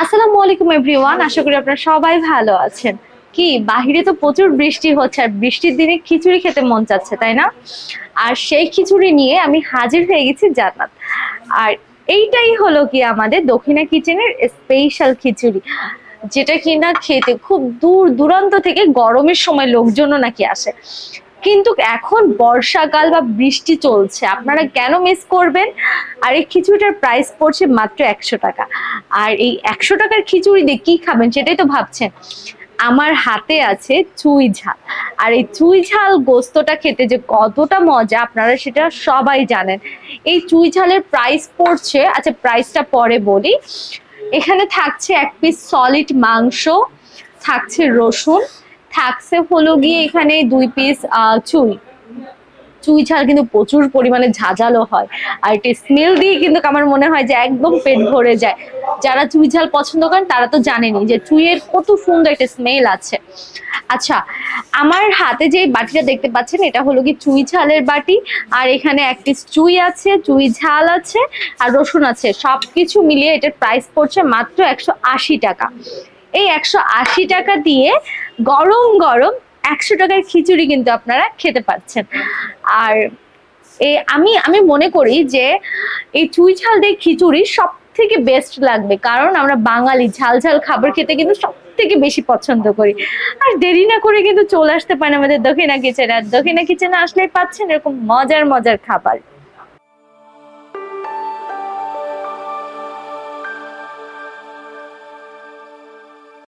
আসসালামু আলাইকুম এভরিওয়ান, আশা করি আপনারা সবাই ভালো আছেন। কি বাহিরে তো প্রচুর বৃষ্টি হচ্ছে, আর বৃষ্টির দিনে খিচুড়ি খেতে মন চাচ্ছে, তাই না? আর সেই খিচুড়ি নিয়ে আমি হাজির হয়ে গেছি জান্নাত। আর এইটাই হলো কি আমাদের দক্ষিণা কিচেনের স্পেশাল খিচুড়ি, যেটা কিনা খেতে খুব দূর দূরান্ত থেকে গরমের সময় লোকজনও নাকি আসে। কিন্তু এখন বর্ষাকাল বা বৃষ্টি চলছে, আপনারা কেন মিস করবেন? আর এই খিচুড়িটার প্রাইস পড়ছে মাত্র 100 টাকা। আর এই 100 টাকার খিচুড়ি দিয়ে কি খাবেন সেটাই তো ভাবছেন। আমার হাতে আছে চুই ঝাল। আর এই চুই ঝাল গোস্তটা খেতে যে কতটা মজা আপনারা সেটা সবাই জানেন। এই চুই ঝালের প্রাইস পড়ছে, আচ্ছা প্রাইসটা পরে বলি। এখানে থাকছে এক পিস সলিড মাংস, থাকছে রসুন, থাকছে হলো গিয়ে এখানে 2 পিস চুই। চুই ঝাল কিন্তু প্রচুর পরিমাণে ঝাঁঝালো হয়, আর এটা স্মেল দিয়ে কিন্তু আমার মনে হয় যে একদম পেট ভরে যায়। যারা চুই ঝাল পছন্দ করেন তারা তো জানেনই যে চুইয়ের কত সুন্দর একটা স্মেল আছে। আচ্ছা, আমার হাতে যে বাটিটা দেখতে পাচ্ছেন এটা হলো কি চুই ঝালের বাটি। আর এখানে এক পিস চুই আছে, চুই ঝাল আছে, আর রসুন আছে। সবকিছু মিলিয়ে এটার প্রাইস পড়ছে মাত্র 180 টাকা। এই 180 টাকা দিয়ে গরম গরম 100 টাকার খিচুড়ি কিন্তু আপনারা খেতে পাচ্ছেন। আর আমি আমি মনে করি যে এই চুই ঝাল দিয়ে খিচুড়ি সব থেকে বেস্ট লাগবে, কারণ আমরা বাঙালি ঝাল ঝাল খাবার খেতে কিন্তু সব থেকে বেশি পছন্দ করি। আর দেরি না করে কিন্তু চলে আসতে পারেন আমাদের দক্ষিণা কিচেন। আর দক্ষিণা কিচেনে আসলে পাচ্ছেন এরকম মজার মজার খাবার।